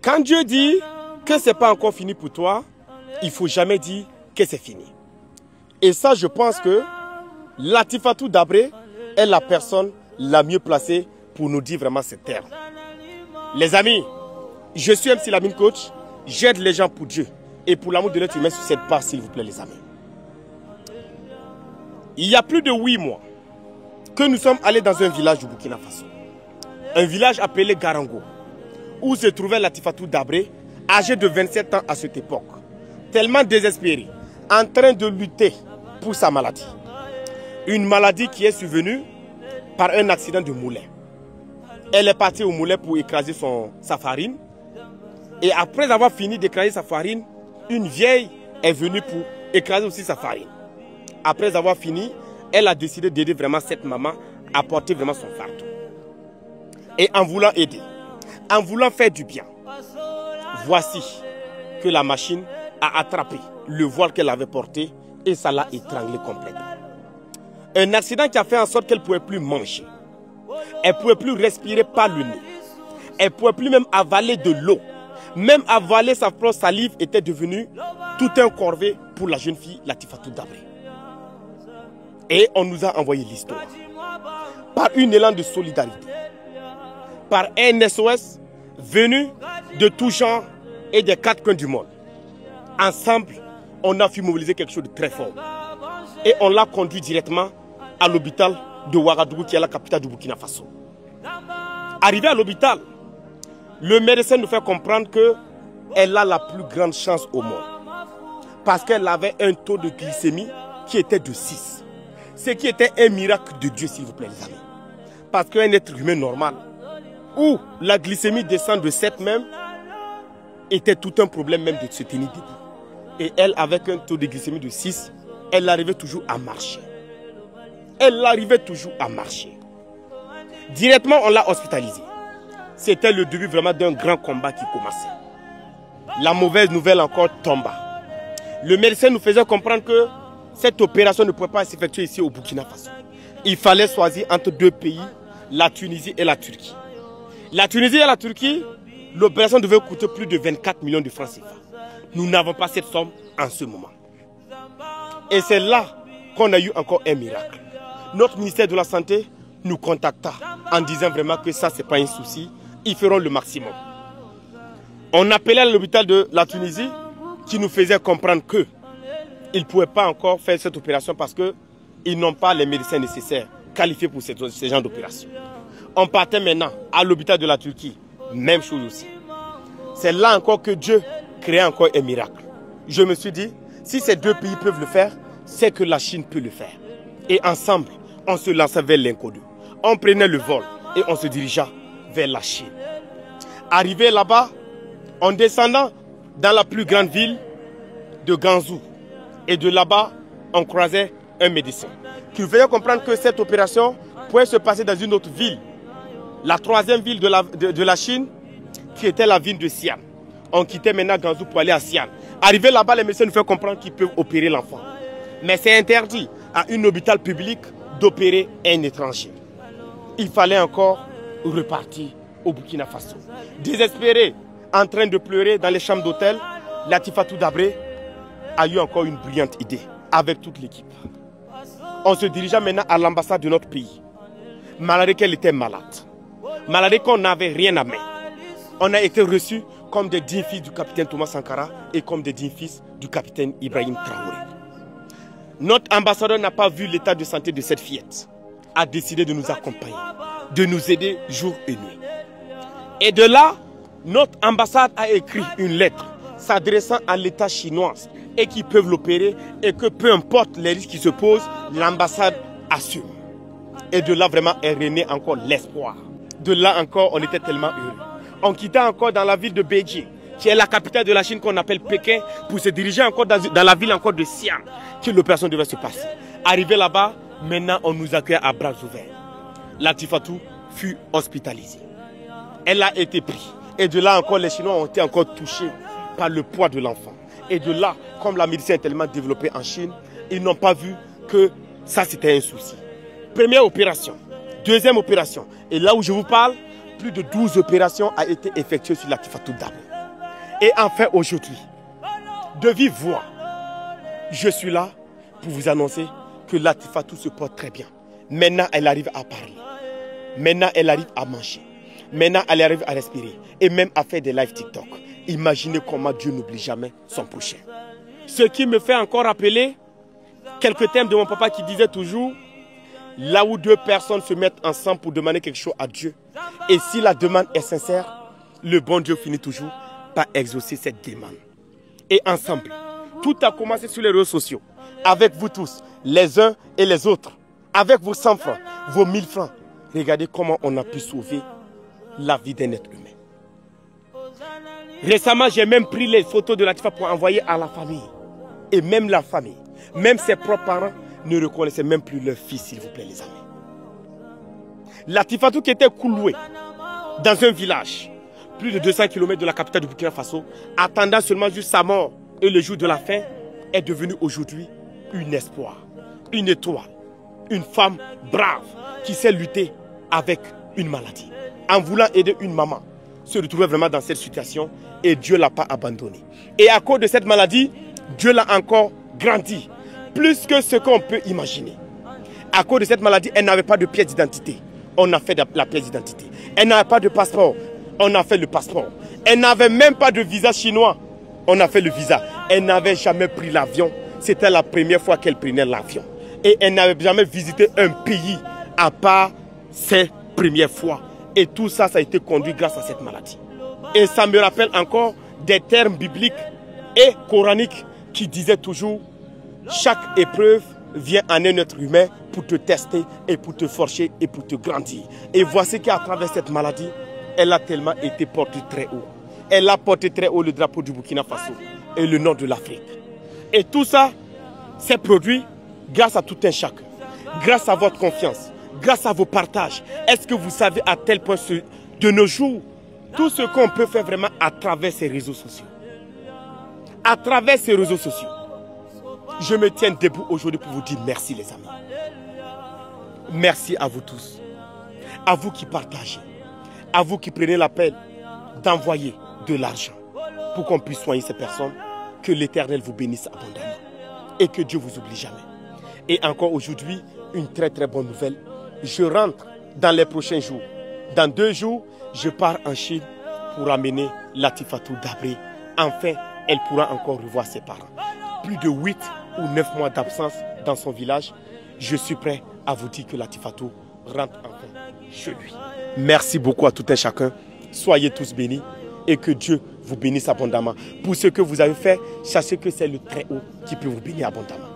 Quand Dieu dit que ce n'est pas encore fini pour toi, il ne faut jamais dire que c'est fini. Et ça, je pense que Latifatou Dabré est la personne la mieux placée pour nous dire vraiment ces termes. Les amis, je suis MC Lamine Coach, j'aide les gens pour Dieu et pour l'amour de l'être humain sur cette part, s'il vous plaît les amis. Il y a plus de 8 mois que nous sommes allés dans un village du Burkina Faso. Un village appelé Garango, où se trouvait Latifatou Dabré, âgé de 27 ans à cette époque, tellement désespéré, en train de lutter pour sa maladie. Une maladie qui est survenue par un accident de moulin. Elle est partie au moulin pour écraser sa farine. Et après avoir fini d'écraser sa farine, une vieille est venue pour écraser aussi sa farine. Après avoir fini, elle a décidé d'aider vraiment cette maman à porter vraiment son fardeau. Et en voulant aider, en voulant faire du bien, voici que la machine a attrapé le voile qu'elle avait porté et ça l'a étranglé complètement. Un accident qui a fait en sorte qu'elle ne pouvait plus manger. Elle ne pouvait plus respirer par le nez. Elle ne pouvait plus même avaler de l'eau. Même avaler sa propre salive était devenu tout un corvée pour la jeune fille Latifatou Dabré. Et on nous a envoyé l'histoire. Par une élan de solidarité. Par un SOS venu de tout genre et des 4 coins du monde. Ensemble, on a pu mobiliser quelque chose de très fort. Et on l'a conduit directement à l'hôpital de Ouagadougou, qui est la capitale du Burkina Faso. Arrivé à l'hôpital, le médecin nous fait comprendre qu'elle a la plus grande chance au monde. Parce qu'elle avait un taux de glycémie qui était de 6. Ce qui était un miracle de Dieu, s'il vous plaît, les amis. Parce qu'un être humain normal, où la glycémie descend de 7 même, était tout un problème même de se tenir debout. Et elle, avec un taux de glycémie de 6, elle arrivait toujours à marcher. Elle arrivait toujours à marcher. Directement, on l'a hospitalisée. C'était le début vraiment d'un grand combat qui commençait. La mauvaise nouvelle encore tomba. Le médecin nous faisait comprendre que cette opération ne pouvait pas s'effectuer ici au Burkina Faso. Il fallait choisir entre 2 pays, la Tunisie et la Turquie. La Tunisie et la Turquie, l'opération devait coûter plus de 24 millions de francs CFA. Nous n'avons pas cette somme en ce moment. Et c'est là qu'on a eu encore un miracle. Notre ministère de la Santé nous contacta en disant vraiment que ça, ce n'est pas un souci. Ils feront le maximum. On appelait l'hôpital de la Tunisie qui nous faisait comprendre qu'ils ne pouvaient pas encore faire cette opération parce qu'ils n'ont pas les médecins nécessaires qualifiés pour ce genre d'opération. On partait maintenant à l'hôpital de la Turquie. Même chose aussi. C'est là encore que Dieu créait encore un miracle. Je me suis dit, si ces 2 pays peuvent le faire, c'est que la Chine peut le faire. Et ensemble, on se lançait vers l'inconnu. On prenait le vol et on se dirigea vers la Chine. Arrivé là-bas, en descendant dans la plus grande ville de Ganzhou. Et de là-bas, on croisait un médecin qui nous faisait comprendre que cette opération pouvait se passer dans une autre ville. La 3e ville de la Chine, qui était la ville de Xi'an. On quittait maintenant Ganzhou pour aller à Xi'an. Arrivé là-bas, les médecins nous font comprendre qu'ils peuvent opérer l'enfant. Mais c'est interdit à un hôpital public d'opérer un étranger. Il fallait encore repartir au Burkina Faso. Désespéré, en train de pleurer dans les chambres d'hôtel, Latifatou Dabré a eu encore une brillante idée avec toute l'équipe. On se dirigea maintenant à l'ambassade de notre pays. Malgré qu'elle était malade. Malgré qu'on n'avait rien à main. On a été reçus comme des dignes fils du capitaine Thomas Sankara et comme des dignes fils du capitaine Ibrahim Traoré. Notre ambassadeur n'a pas vu l'état de santé de cette fillette. A décidé de nous accompagner, de nous aider jour et nuit. Et de là, notre ambassade a écrit une lettre s'adressant à l'État chinois et qui peuvent l'opérer et que peu importe les risques qui se posent, l'ambassade assume. Et de là, vraiment, est rené encore l'espoir. De là encore, on était tellement heureux. On quittait encore dans la ville de Beijing, qui est la capitale de la Chine qu'on appelle Pékin, pour se diriger encore dans la ville encore de Xi'an, que l'opération devait se passer. Arrivé là-bas, maintenant on nous accueille à bras ouverts. Latifatou fut hospitalisée. Elle a été prise. Et de là encore, les Chinois ont été encore touchés par le poids de l'enfant. Et de là, comme la médecine est tellement développée en Chine, ils n'ont pas vu que ça c'était un souci. Première opération. Deuxième opération. Et là où je vous parle, plus de 12 opérations ont été effectuées sur Latifatou Dabré. Et enfin aujourd'hui, de vive voix, je suis là pour vous annoncer que Latifatou se porte très bien. Maintenant, elle arrive à parler. Maintenant, elle arrive à manger. Maintenant, elle arrive à respirer. Et même à faire des lives TikTok. Imaginez comment Dieu n'oublie jamais son prochain. Ce qui me fait encore rappeler quelques thèmes de mon papa qui disait toujours: là où deux personnes se mettent ensemble pour demander quelque chose à Dieu, et si la demande est sincère, le bon Dieu finit toujours par exaucer cette demande. Et ensemble, tout a commencé sur les réseaux sociaux, avec vous tous, les uns et les autres, avec vos 100 francs, vos 1000 francs. Regardez comment on a pu sauver la vie d'un être humain. Récemment, j'ai même pris les photos de Latifa pour envoyer à la famille. Et même la famille, même ses propres parents, ne reconnaissaient même plus leur fils, s'il vous plaît, les amis. Latifatou qui était couloué dans un village, plus de 200 km de la capitale du Burkina Faso, attendant seulement juste sa mort et le jour de la fin, est devenue aujourd'hui une espoir, une étoile, une femme brave qui sait lutter avec une maladie. En voulant aider une maman, se retrouvait vraiment dans cette situation et Dieu ne l'a pas abandonné. Et à cause de cette maladie, Dieu l'a encore grandi, plus que ce qu'on peut imaginer. À cause de cette maladie, elle n'avait pas de pièce d'identité. On a fait la pièce d'identité. Elle n'avait pas de passeport. On a fait le passeport. Elle n'avait même pas de visa chinois. On a fait le visa. Elle n'avait jamais pris l'avion. C'était la première fois qu'elle prenait l'avion. Et elle n'avait jamais visité un pays à part ses premières fois. Et tout ça, ça a été conduit grâce à cette maladie. Et ça me rappelle encore des termes bibliques et coraniques qui disaient toujours: chaque épreuve vient en un être humain pour te tester et pour te forger et pour te grandir. Et voici qu'à travers cette maladie, elle a tellement été portée très haut. Elle a porté très haut le drapeau du Burkina Faso et le nord de l'Afrique. Et tout ça s'est produit grâce à tout un chacun, grâce à votre confiance, grâce à vos partages. Est-ce que vous savez à tel point de nos jours, tout ce qu'on peut faire vraiment à travers ces réseaux sociaux? À travers ces réseaux sociaux, je me tiens debout aujourd'hui pour vous dire merci les amis. Merci à vous tous. À vous qui partagez. À vous qui prenez la peine d'envoyer de l'argent pour qu'on puisse soigner ces personnes. Que l'Éternel vous bénisse abondamment. Et que Dieu vous oublie jamais. Et encore aujourd'hui, une très très bonne nouvelle. Je rentre dans les prochains jours. Dans 2 jours, je pars en Chine pour amener Latifatou Dabré. Enfin, elle pourra encore revoir ses parents. Plus de 8 ou 9 mois d'absence dans son village. Je suis prêt à vous dire que Latifatou rentre enfin chez lui. Merci beaucoup à tout un chacun. Soyez tous bénis et que Dieu vous bénisse abondamment. Pour ce que vous avez fait, sachez que c'est le Très-Haut qui peut vous bénir abondamment.